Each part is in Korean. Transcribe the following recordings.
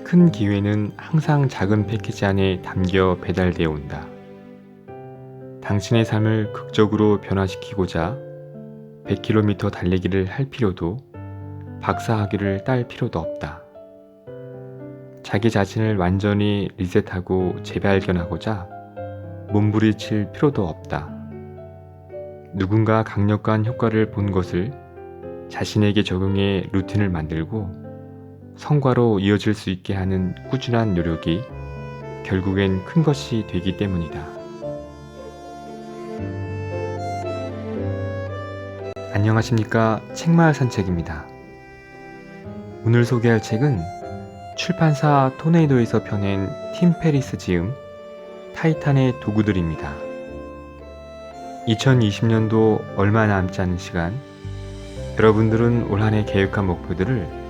큰 기회는 항상 작은 패키지 안에 담겨 배달되어 온다. 당신의 삶을 극적으로 변화시키고자 100km 달리기를 할 필요도 박사학위를 딸 필요도 없다. 자기 자신을 완전히 리셋하고 재발견하고자 몸부리칠 필요도 없다. 누군가 강력한 효과를 본 것을 자신에게 적용해 루틴을 만들고 성과로 이어질 수 있게 하는 꾸준한 노력이 결국엔 큰 것이 되기 때문이다. 안녕하십니까, 책마을 산책입니다. 오늘 소개할 책은 출판사 토네이도에서 펴낸 팀 페리스 지음 타이탄의 도구들입니다. 2020년도 얼마 남지 않은 시간, 여러분들은 올 한 해 계획한 목표들을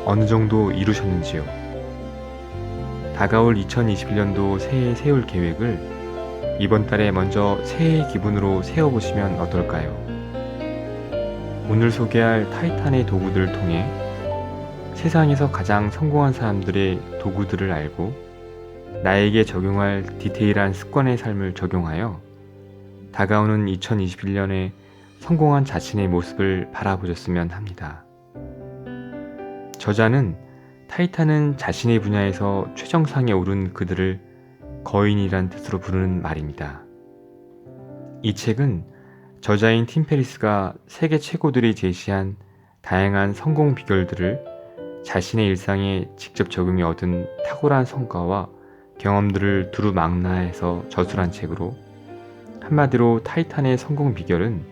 어느 정도 이루셨는지요? 다가올 2021년도 새해 세울 계획을 이번 달에 먼저 새해의 기분으로 세워보시면 어떨까요? 오늘 소개할 타이탄의 도구들을 통해 세상에서 가장 성공한 사람들의 도구들을 알고 나에게 적용할 디테일한 습관의 삶을 적용하여 다가오는 2021년에 성공한 자신의 모습을 바라보셨으면 합니다. 저자는 타이탄은 자신의 분야에서 최정상에 오른 그들을 거인이란 뜻으로 부르는 말입니다. 이 책은 저자인 팀 페리스가 세계 최고들이 제시한 다양한 성공 비결들을 자신의 일상에 직접 적용해 얻은 탁월한 성과와 경험들을 두루 망라해서 저술한 책으로, 한마디로 타이탄의 성공 비결은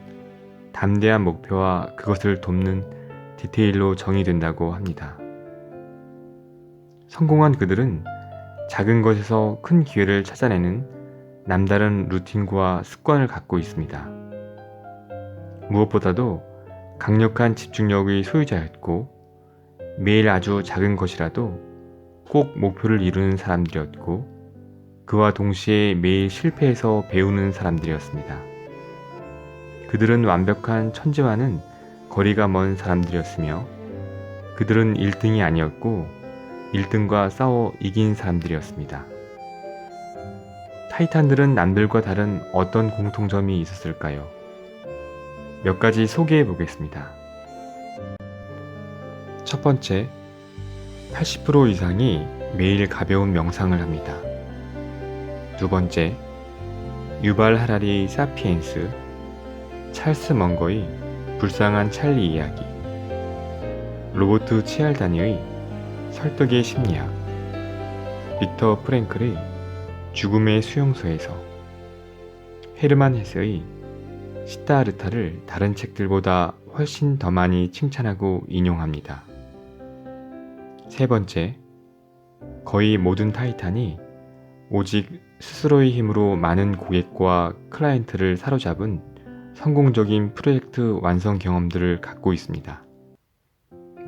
담대한 목표와 그것을 돕는 디테일로 정의된다고 합니다. 성공한 그들은 작은 것에서 큰 기회를 찾아내는 남다른 루틴과 습관을 갖고 있습니다. 무엇보다도 강력한 집중력의 소유자였고, 매일 아주 작은 것이라도 꼭 목표를 이루는 사람들이었고, 그와 동시에 매일 실패해서 배우는 사람들이었습니다. 그들은 완벽한 천재와는 거리가 먼 사람들이었으며, 그들은 1등이 아니었고 1등과 싸워 이긴 사람들이었습니다. 타이탄들은 남들과 다른 어떤 공통점이 있었을까요? 몇 가지 소개해 보겠습니다. 첫 번째, 80% 이상이 매일 가벼운 명상을 합니다. 두 번째, 유발 하라리 사피엔스, 찰스 먼거의 불쌍한 찰리 이야기, 로버트 치알다니의 설득의 심리학, 빅터 프랭클의 죽음의 수용소에서, 헤르만 헤세의 시타르타를 다른 책들보다 훨씬 더 많이 칭찬하고 인용합니다. 세 번째, 거의 모든 타이탄이 오직 스스로의 힘으로 많은 고객과 클라이언트를 사로잡은 성공적인 프로젝트 완성 경험들을 갖고 있습니다.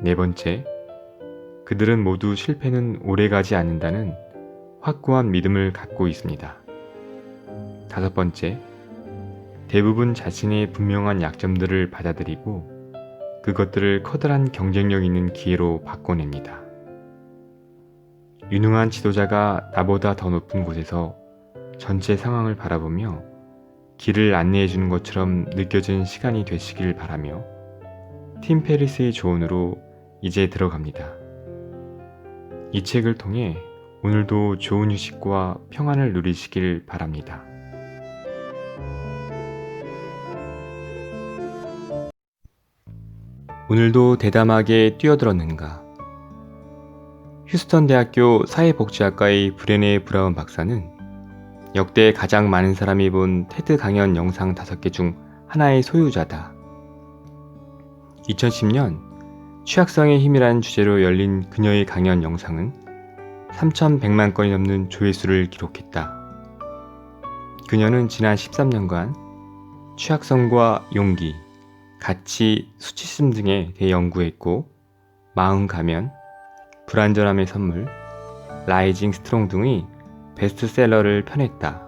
네 번째, 그들은 모두 실패는 오래가지 않는다는 확고한 믿음을 갖고 있습니다. 다섯 번째, 대부분 자신의 분명한 약점들을 받아들이고 그것들을 커다란 경쟁력 있는 기회로 바꿔냅니다. 유능한 지도자가 나보다 더 높은 곳에서 전체 상황을 바라보며 길을 안내해 주는 것처럼 느껴지는 시간이 되시길 바라며, 팀 페리스의 조언으로 이제 들어갑니다. 이 책을 통해 오늘도 좋은 휴식과 평안을 누리시길 바랍니다. 오늘도 대담하게 뛰어들었는가? 휴스턴 대학교 사회복지학과의 브레네 브라운 박사는 역대 가장 많은 사람이 본 테드 강연 영상 5개 중 하나의 소유자다. 2010년 취약성의 힘이라는 주제로 열린 그녀의 강연 영상은 3,100만 건이 넘는 조회수를 기록했다. 그녀는 지난 13년간 취약성과 용기, 가치, 수치심 등에 대해 연구했고, 마음 가면, 불완전함의 선물, 라이징 스트롱 등의 베스트셀러를 펴냈다.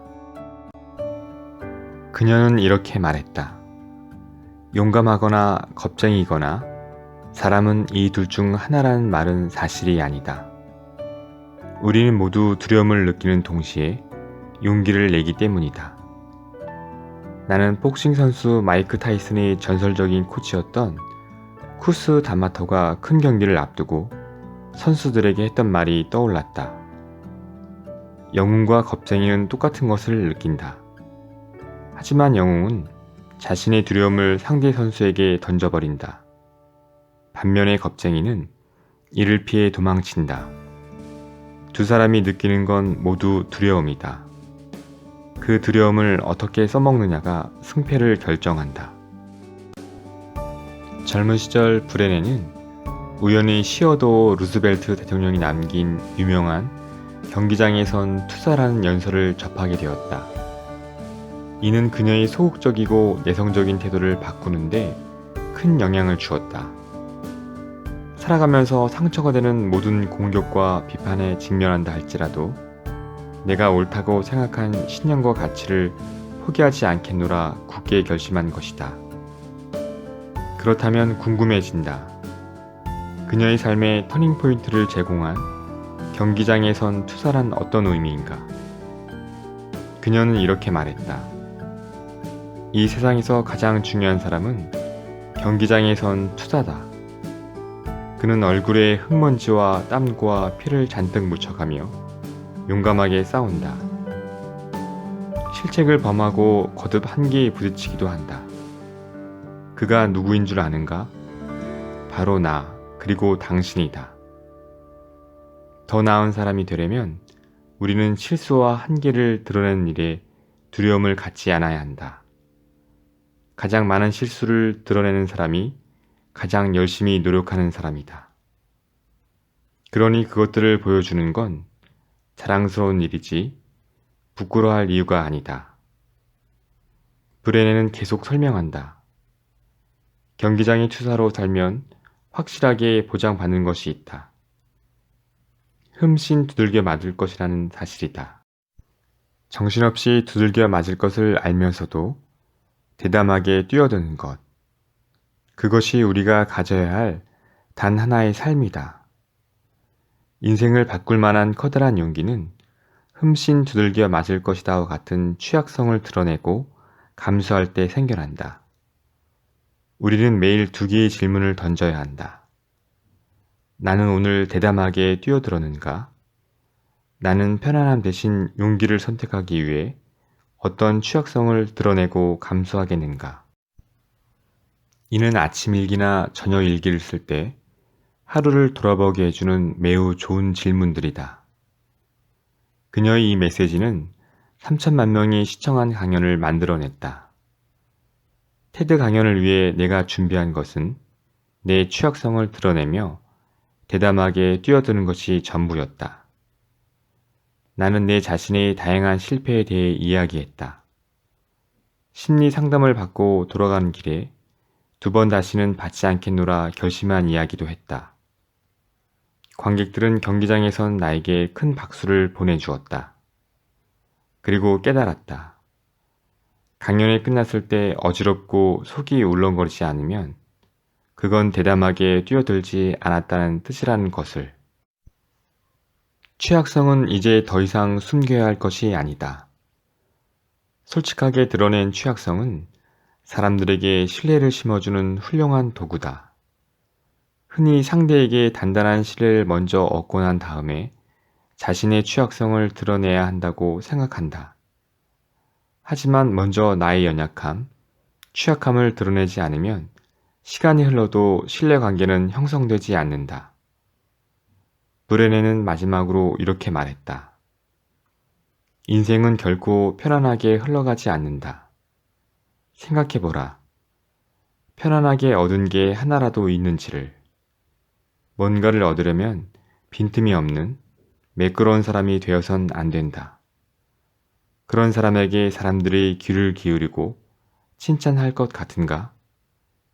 그녀는 이렇게 말했다. 용감하거나 겁쟁이거나 사람은 이 둘 중 하나라는 말은 사실이 아니다. 우리는 모두 두려움을 느끼는 동시에 용기를 내기 때문이다. 나는 복싱 선수 마이크 타이슨의 전설적인 코치였던 쿠스 다마토가 큰 경기를 앞두고 선수들에게 했던 말이 떠올랐다. 영웅과 겁쟁이는 똑같은 것을 느낀다. 하지만 영웅은 자신의 두려움을 상대 선수에게 던져버린다. 반면에 겁쟁이는 이를 피해 도망친다. 두 사람이 느끼는 건 모두 두려움이다. 그 두려움을 어떻게 써먹느냐가 승패를 결정한다. 젊은 시절 브레네는 우연히 시어도 루즈벨트 대통령이 남긴 유명한 경기장에선 투사라는 연설을 접하게 되었다. 이는 그녀의 소극적이고 내성적인 태도를 바꾸는데 큰 영향을 주었다. 살아가면서 상처가 되는 모든 공격과 비판에 직면한다 할지라도 내가 옳다고 생각한 신념과 가치를 포기하지 않겠노라 굳게 결심한 것이다. 그렇다면 궁금해진다. 그녀의 삶에 터닝포인트를 제공한 경기장에선 투사란 어떤 의미인가? 그녀는 이렇게 말했다. 이 세상에서 가장 중요한 사람은 경기장에선 투사다. 그는 얼굴에 흙먼지와 땀과 피를 잔뜩 묻혀가며 용감하게 싸운다. 실책을 범하고 거듭 한계에 부딪히기도 한다. 그가 누구인 줄 아는가? 바로 나, 그리고 당신이다. 더 나은 사람이 되려면 우리는 실수와 한계를 드러내는 일에 두려움을 갖지 않아야 한다. 가장 많은 실수를 드러내는 사람이 가장 열심히 노력하는 사람이다. 그러니 그것들을 보여주는 건 자랑스러운 일이지 부끄러워할 이유가 아니다. 브레네는 계속 설명한다. 경기장의 투사로 살면 확실하게 보장받는 것이 있다. 흠씬 두들겨 맞을 것이라는 사실이다. 정신없이 두들겨 맞을 것을 알면서도 대담하게 뛰어드는 것. 그것이 우리가 가져야 할 단 하나의 삶이다. 인생을 바꿀 만한 커다란 용기는 흠씬 두들겨 맞을 것이다와 같은 취약성을 드러내고 감수할 때 생겨난다. 우리는 매일 두 개의 질문을 던져야 한다. 나는 오늘 대담하게 뛰어들었는가? 나는 편안함 대신 용기를 선택하기 위해 어떤 취약성을 드러내고 감수하겠는가? 이는 아침 일기나 저녁 일기를 쓸 때 하루를 돌아보게 해주는 매우 좋은 질문들이다. 그녀의 이 메시지는 3천만 명이 시청한 강연을 만들어냈다. 테드 강연을 위해 내가 준비한 것은 내 취약성을 드러내며 대담하게 뛰어드는 것이 전부였다. 나는 내 자신의 다양한 실패에 대해 이야기했다. 심리 상담을 받고 돌아가는 길에 2번 다시는 받지 않겠노라 결심한 이야기도 했다. 관객들은 경기장에선 나에게 큰 박수를 보내주었다. 그리고 깨달았다. 강연이 끝났을 때 어지럽고 속이 울렁거리지 않으면 그건 대담하게 뛰어들지 않았다는 뜻이라는 것을. 취약성은 이제 더 이상 숨겨야 할 것이 아니다. 솔직하게 드러낸 취약성은 사람들에게 신뢰를 심어주는 훌륭한 도구다. 흔히 상대에게 단단한 신뢰를 먼저 얻고 난 다음에 자신의 취약성을 드러내야 한다고 생각한다. 하지만 먼저 나의 연약함, 취약함을 드러내지 않으면 시간이 흘러도 신뢰관계는 형성되지 않는다. 브레네는 마지막으로 이렇게 말했다. 인생은 결코 편안하게 흘러가지 않는다. 생각해보라. 편안하게 얻은 게 하나라도 있는지를. 뭔가를 얻으려면 빈틈이 없는 매끄러운 사람이 되어선 안 된다. 그런 사람에게 사람들이 귀를 기울이고 칭찬할 것 같은가?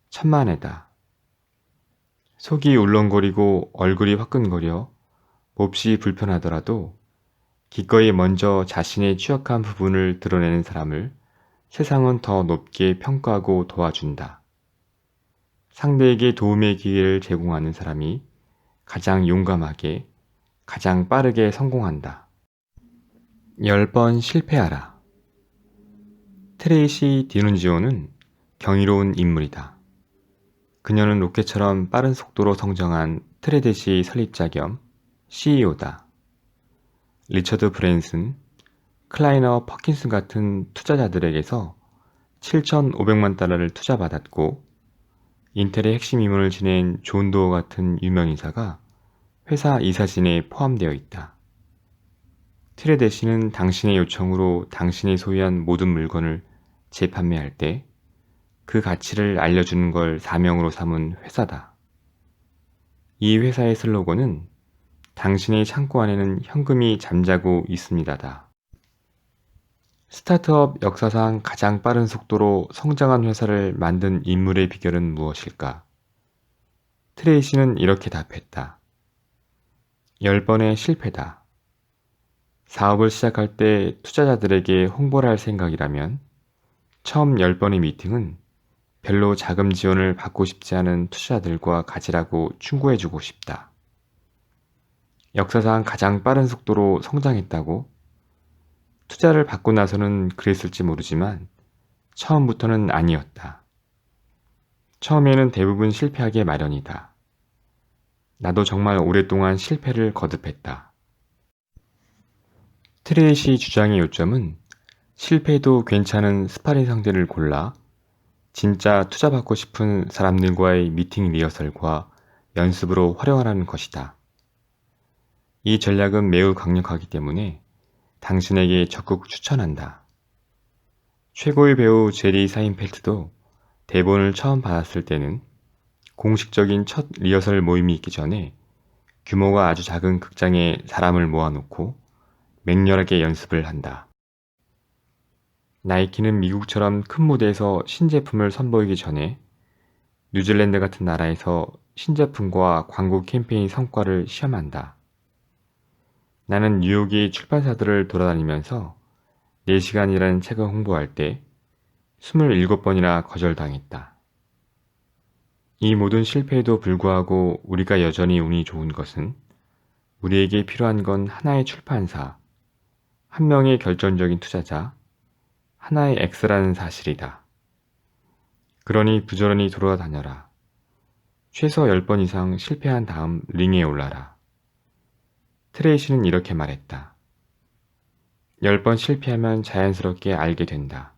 천만에다. 속이 울렁거리고 얼굴이 화끈거려 몹시 불편하더라도 기꺼이 먼저 자신의 취약한 부분을 드러내는 사람을 세상은 더 높게 평가하고 도와준다. 상대에게 도움의 기회를 제공하는 사람이 가장 용감하게 가장 빠르게 성공한다. 10번 실패하라. 트레이시 디눈지오는 경이로운 인물이다. 그녀는 로켓처럼 빠른 속도로 성장한 트레댓이 설립자 겸 CEO다. 리처드 브랜슨, 클라이너 퍼킨슨 같은 투자자들에게서 7,500만 달러를 투자받았고, 인텔의 핵심 임원을 지낸 존 도어 같은 유명인사가 회사 이사진에 포함되어 있다. 트레댓시는 당신의 요청으로 당신이 소유한 모든 물건을 재판매할 때 그 가치를 알려주는 걸 사명으로 삼은 회사다. 이 회사의 슬로건은 당신의 창고 안에는 현금이 잠자고 있습니다다. 스타트업 역사상 가장 빠른 속도로 성장한 회사를 만든 인물의 비결은 무엇일까? 트레이시는 이렇게 답했다. 10번의 실패다. 사업을 시작할 때 투자자들에게 홍보를 할 생각이라면 처음 10번의 미팅은 별로 자금 지원을 받고 싶지 않은 투자자들과 가지라고 충고해주고 싶다. 역사상 가장 빠른 속도로 성장했다고? 투자를 받고 나서는 그랬을지 모르지만 처음부터는 아니었다. 처음에는 대부분 실패하게 마련이다. 나도 정말 오랫동안 실패를 거듭했다. 트레이시 주장의 요점은 실패해도 괜찮은 스파링 상대를 골라 진짜 투자받고 싶은 사람들과의 미팅 리허설과 연습으로 활용하라는 것이다. 이 전략은 매우 강력하기 때문에 당신에게 적극 추천한다. 최고의 배우 제리 사인펠트도 대본을 처음 받았을 때는 공식적인 첫 리허설 모임이 있기 전에 규모가 아주 작은 극장에 사람을 모아놓고 맹렬하게 연습을 한다. 나이키는 미국처럼 큰 무대에서 신제품을 선보이기 전에 뉴질랜드 같은 나라에서 신제품과 광고 캠페인 성과를 시험한다. 나는 뉴욕의 출판사들을 돌아다니면서 4시간이라는 책을 홍보할 때 27번이나 거절당했다. 이 모든 실패에도 불구하고 우리가 여전히 운이 좋은 것은 우리에게 필요한 건 하나의 출판사, 한 명의 결정적인 투자자, 하나의 X라는 사실이다. 그러니 부지런히 돌아다녀라. 최소 10번 이상 실패한 다음 링에 올라라. 트레이시는 이렇게 말했다. 10번 실패하면 자연스럽게 알게 된다.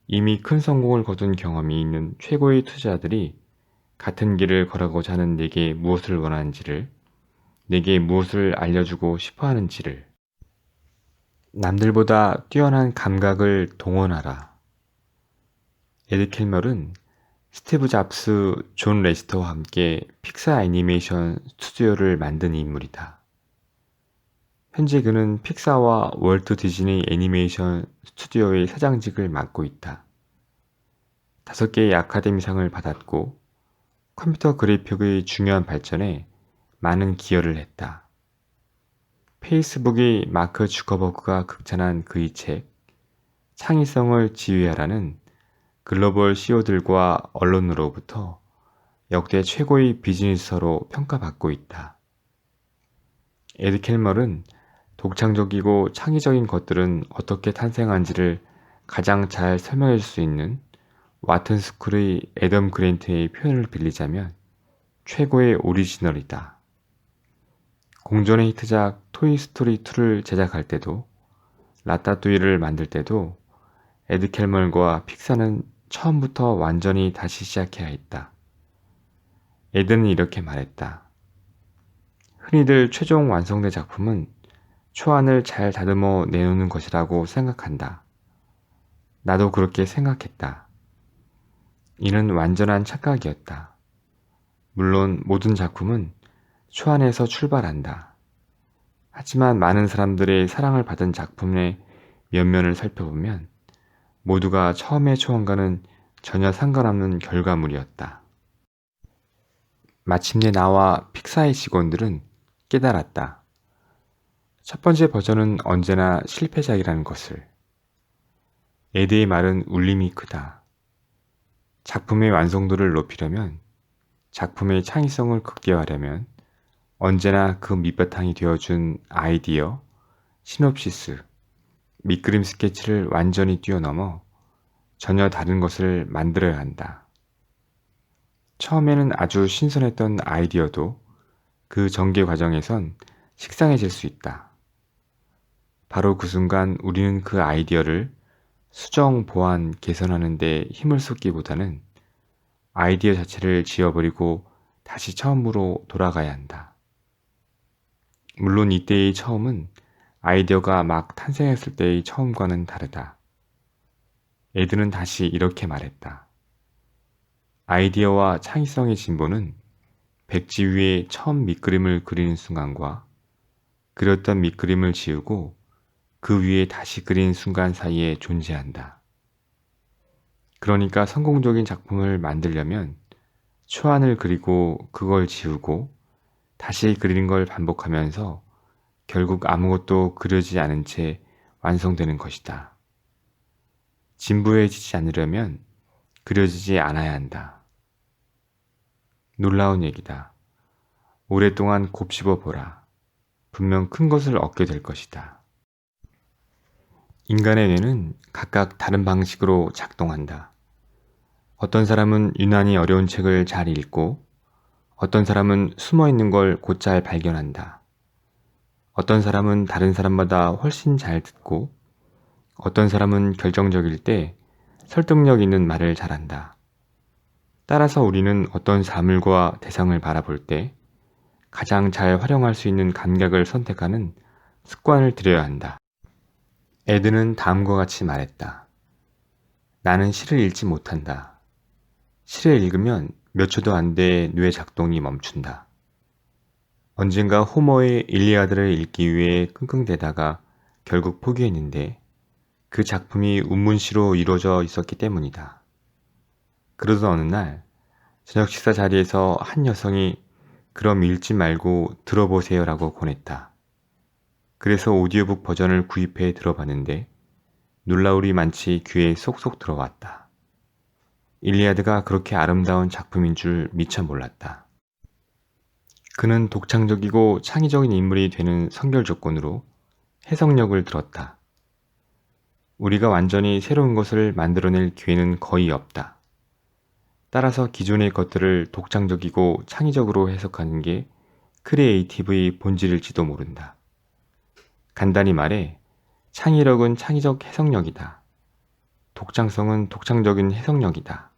이미 큰 성공을 거둔 경험이 있는 최고의 투자자들이 같은 길을 걸어가고자 하는 내게 무엇을 원하는지를, 내게 무엇을 알려주고 싶어 하는지를, 남들보다 뛰어난 감각을 동원하라. 에드 킬머는 스티브 잡스, 존 레스터와 함께 픽사 애니메이션 스튜디오를 만든 인물이다. 현재 그는 픽사와 월트 디즈니 애니메이션 스튜디오의 사장직을 맡고 있다. 5개의 아카데미상을 받았고 컴퓨터 그래픽의 중요한 발전에 많은 기여를 했다. 페이스북의 마크 주커버그가 극찬한 그의 책 창의성을 지휘하라는 글로벌 CEO들과 언론으로부터 역대 최고의 비즈니스서로 평가받고 있다. 에드 켈머는 독창적이고 창의적인 것들은 어떻게 탄생한지를 가장 잘 설명해 줄 수 있는 와튼 스쿨의 애덤 그랜트의 표현을 빌리자면 최고의 오리지널이다. 공전의 히트작 토이스토리 2를 제작할 때도 라따뚜이를 만들 때도 에드 켈머과 픽사는 처음부터 완전히 다시 시작해야 했다. 에드는 이렇게 말했다. 흔히들 최종 완성된 작품은 초안을 잘 다듬어 내놓는 것이라고 생각한다. 나도 그렇게 생각했다. 이는 완전한 착각이었다. 물론 모든 작품은 초안에서 출발한다. 하지만 많은 사람들의 사랑을 받은 작품의 면면을 살펴보면 모두가 처음의 초안과는 전혀 상관없는 결과물이었다. 마침내 나와 픽사의 직원들은 깨달았다. 첫 번째 버전은 언제나 실패작이라는 것을. 에드의 말은 울림이 크다. 작품의 완성도를 높이려면, 작품의 창의성을 극대화하려면 언제나 그 밑바탕이 되어준 아이디어, 시놉시스, 밑그림 스케치를 완전히 뛰어넘어 전혀 다른 것을 만들어야 한다. 처음에는 아주 신선했던 아이디어도 그 전개 과정에선 식상해질 수 있다. 바로 그 순간 우리는 그 아이디어를 수정, 보완, 개선하는 데 힘을 쏟기보다는 아이디어 자체를 지워버리고 다시 처음으로 돌아가야 한다. 물론 이때의 처음은 아이디어가 막 탄생했을 때의 처음과는 다르다. 에드는 다시 이렇게 말했다. 아이디어와 창의성의 진보는 백지 위에 처음 밑그림을 그리는 순간과 그렸던 밑그림을 지우고 그 위에 다시 그린 순간 사이에 존재한다. 그러니까 성공적인 작품을 만들려면 초안을 그리고 그걸 지우고 다시 그리는 걸 반복하면서 결국 아무것도 그려지지 않은 채 완성되는 것이다. 진부해지지 않으려면 그려지지 않아야 한다. 놀라운 얘기다. 오랫동안 곱씹어 보라. 분명 큰 것을 얻게 될 것이다. 인간의 뇌는 각각 다른 방식으로 작동한다. 어떤 사람은 유난히 어려운 책을 잘 읽고 어떤 사람은 숨어 있는 걸 곧잘 발견한다. 어떤 사람은 다른 사람마다 훨씬 잘 듣고 어떤 사람은 결정적일 때 설득력 있는 말을 잘한다. 따라서 우리는 어떤 사물과 대상을 바라볼 때 가장 잘 활용할 수 있는 감각을 선택하는 습관을 들여야 한다. 에드는 다음과 같이 말했다. 나는 시를 읽지 못한다. 시를 읽으면 몇 초도 안 돼 뇌 작동이 멈춘다. 언젠가 호머의 일리아드를 읽기 위해 끙끙대다가 결국 포기했는데 그 작품이 운문시로 이루어져 있었기 때문이다. 그러던 어느 날 저녁 식사 자리에서 한 여성이 그럼 읽지 말고 들어보세요 라고 권했다. 그래서 오디오북 버전을 구입해 들어봤는데 놀라울이 많지 귀에 쏙쏙 들어왔다. 일리아드가 그렇게 아름다운 작품인 줄 미처 몰랐다. 그는 독창적이고 창의적인 인물이 되는 선결 조건으로 해석력을 들었다. 우리가 완전히 새로운 것을 만들어낼 기회는 거의 없다. 따라서 기존의 것들을 독창적이고 창의적으로 해석하는 게 크리에이티브의 본질일지도 모른다. 간단히 말해 창의력은 창의적 해석력이다. 독창성은 독창적인 해석력이다.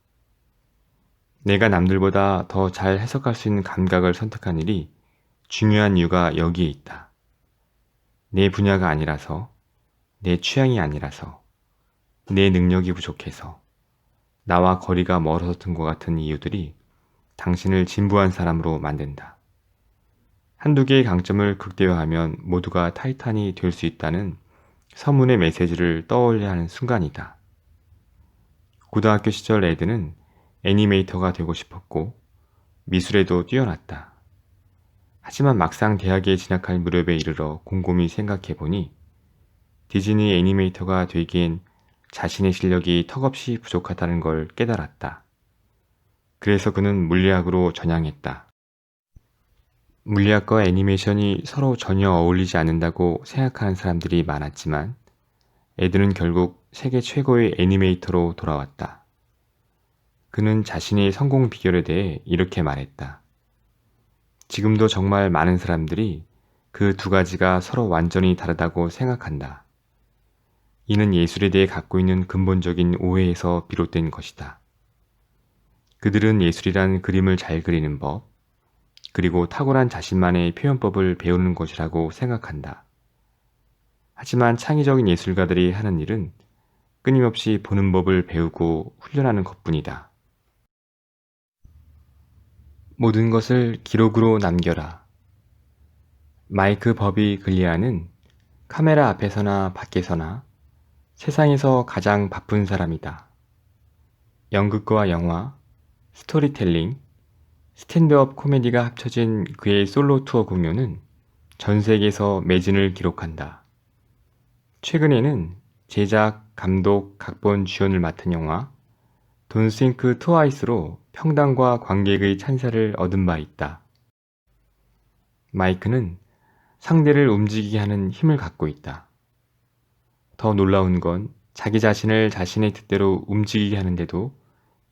내가 남들보다 더 잘 해석할 수 있는 감각을 선택한 일이 중요한 이유가 여기에 있다. 내 분야가 아니라서, 내 취향이 아니라서, 내 능력이 부족해서, 나와 거리가 멀어서 든것 같은 이유들이 당신을 진부한 사람으로 만든다. 한두 개의 강점을 극대화하면 모두가 타이탄이 될 수 있다는 서문의 메시지를 떠올려 하는 순간이다. 고등학교 시절 에드는 애니메이터가 되고 싶었고 미술에도 뛰어났다. 하지만 막상 대학에 진학할 무렵에 이르러 곰곰이 생각해보니 디즈니 애니메이터가 되기엔 자신의 실력이 턱없이 부족하다는 걸 깨달았다. 그래서 그는 물리학으로 전향했다. 물리학과 애니메이션이 서로 전혀 어울리지 않는다고 생각하는 사람들이 많았지만 에드는 결국 세계 최고의 애니메이터로 돌아왔다. 그는 자신의 성공 비결에 대해 이렇게 말했다. 지금도 정말 많은 사람들이 그 두 가지가 서로 완전히 다르다고 생각한다. 이는 예술에 대해 갖고 있는 근본적인 오해에서 비롯된 것이다. 그들은 예술이란 그림을 잘 그리는 법, 그리고 탁월한 자신만의 표현법을 배우는 것이라고 생각한다. 하지만 창의적인 예술가들이 하는 일은 끊임없이 보는 법을 배우고 훈련하는 것뿐이다. 모든 것을 기록으로 남겨라. 마이크 버비 글리아는 카메라 앞에서나 밖에서나 세상에서 가장 바쁜 사람이다. 연극과 영화, 스토리텔링, 스탠드업 코미디가 합쳐진 그의 솔로 투어 공연은 전 세계에서 매진을 기록한다. 최근에는 제작, 감독, 각본, 주연을 맡은 영화 Don't Think Twice로 평단과 관객의 찬사를 얻은 바 있다. 마이크는 상대를 움직이게 하는 힘을 갖고 있다. 더 놀라운 건 자기 자신을 자신의 뜻대로 움직이게 하는데도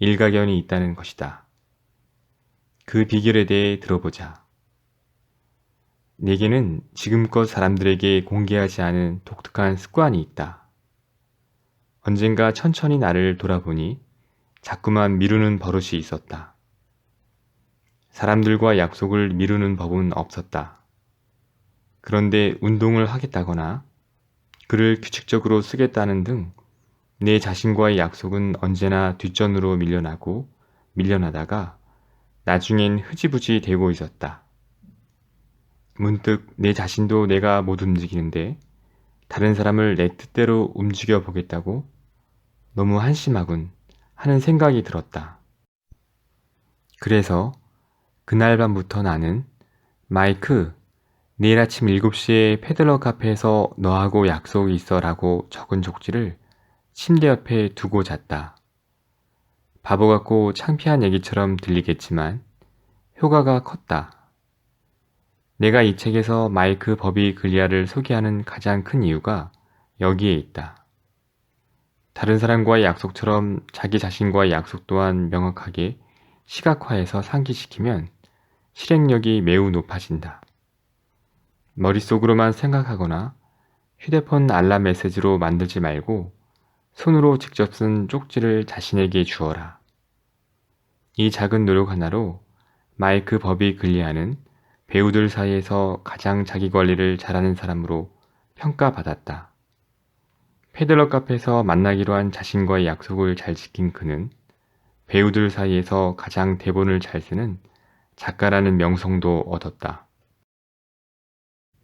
일가견이 있다는 것이다. 그 비결에 대해 들어보자. 내게는 지금껏 사람들에게 공개하지 않은 독특한 습관이 있다. 언젠가 천천히 나를 돌아보니 자꾸만 미루는 버릇이 있었다. 사람들과 약속을 미루는 법은 없었다. 그런데 운동을 하겠다거나 글을 규칙적으로 쓰겠다는 등 내 자신과의 약속은 언제나 뒷전으로 밀려나다가 나중엔 흐지부지 되고 있었다. 문득 내 자신도 내가 못 움직이는데 다른 사람을 내 뜻대로 움직여 보겠다고? 너무 한심하군 하는 생각이 들었다. 그래서 그날 밤부터 나는 마이크, 내일 아침 7시에 패들러 카페에서 너하고 약속이 있어 라고 적은 쪽지를 침대 옆에 두고 잤다. 바보 같고 창피한 얘기처럼 들리겠지만 효과가 컸다. 내가 이 책에서 마이크 버비 글리아를 소개하는 가장 큰 이유가 여기에 있다. 다른 사람과의 약속처럼 자기 자신과의 약속 또한 명확하게 시각화해서 상기시키면 실행력이 매우 높아진다. 머릿속으로만 생각하거나 휴대폰 알람 메시지로 만들지 말고 손으로 직접 쓴 쪽지를 자신에게 주어라. 이 작은 노력 하나로 마이크 버비 글리아는 배우들 사이에서 가장 자기 관리를 잘하는 사람으로 평가받았다. 패들러 카페에서 만나기로 한 자신과의 약속을 잘 지킨 그는 배우들 사이에서 가장 대본을 잘 쓰는 작가라는 명성도 얻었다.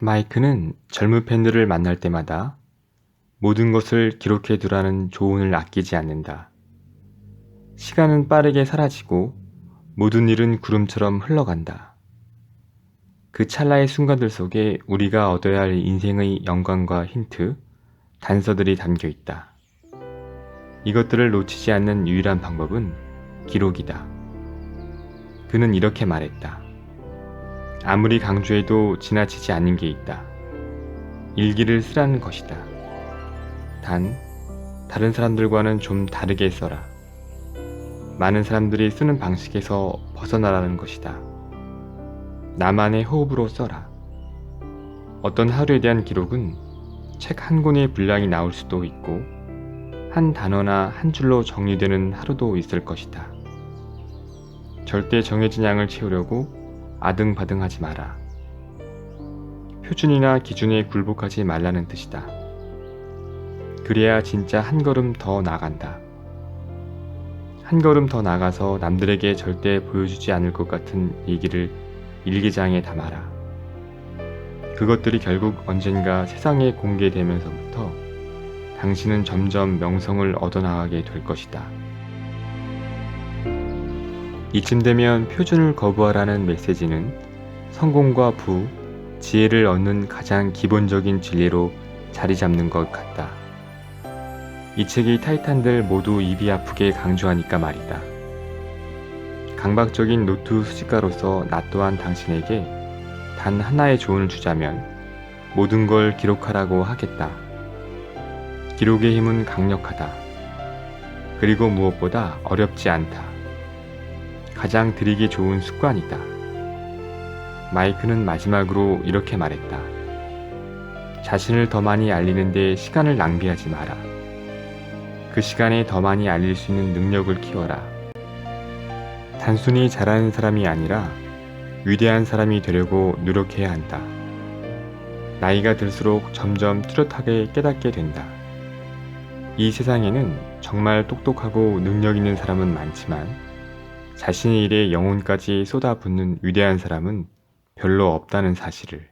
마이크는 젊은 팬들을 만날 때마다 모든 것을 기록해 두라는 조언을 아끼지 않는다. 시간은 빠르게 사라지고 모든 일은 구름처럼 흘러간다. 그 찰나의 순간들 속에 우리가 얻어야 할 인생의 영광과 힌트, 단서들이 담겨 있다. 이것들을 놓치지 않는 유일한 방법은 기록이다. 그는 이렇게 말했다. 아무리 강조해도 지나치지 않는 게 있다. 일기를 쓰라는 것이다. 단, 다른 사람들과는 좀 다르게 써라. 많은 사람들이 쓰는 방식에서 벗어나라는 것이다. 나만의 호흡으로 써라. 어떤 하루에 대한 기록은 책 한 권의 분량이 나올 수도 있고 한 단어나 한 줄로 정리되는 하루도 있을 것이다. 절대 정해진 양을 채우려고 아등바등하지 마라. 표준이나 기준에 굴복하지 말라는 뜻이다. 그래야 진짜 한 걸음 더 나간다. 한 걸음 더 나가서 남들에게 절대 보여주지 않을 것 같은 얘기를 일기장에 담아라. 그것들이 결국 언젠가 세상에 공개되면서부터 당신은 점점 명성을 얻어나가게 될 것이다. 이쯤 되면 표준을 거부하라는 메시지는 성공과 부, 지혜를 얻는 가장 기본적인 진리로 자리 잡는 것 같다. 이 책이 타이탄들 모두 입이 아프게 강조하니까 말이다. 강박적인 노트 수집가로서 나 또한 당신에게 단 하나의 조언을 주자면 모든 걸 기록하라고 하겠다. 기록의 힘은 강력하다. 그리고 무엇보다 어렵지 않다. 가장 들이기 좋은 습관이다. 마이크는 마지막으로 이렇게 말했다. 자신을 더 많이 알리는 데 시간을 낭비하지 마라. 그 시간에 더 많이 알릴 수 있는 능력을 키워라. 단순히 잘하는 사람이 아니라 위대한 사람이 되려고 노력해야 한다. 나이가 들수록 점점 뚜렷하게 깨닫게 된다. 이 세상에는 정말 똑똑하고 능력 있는 사람은 많지만 자신의 일에 영혼까지 쏟아붓는 위대한 사람은 별로 없다는 사실을.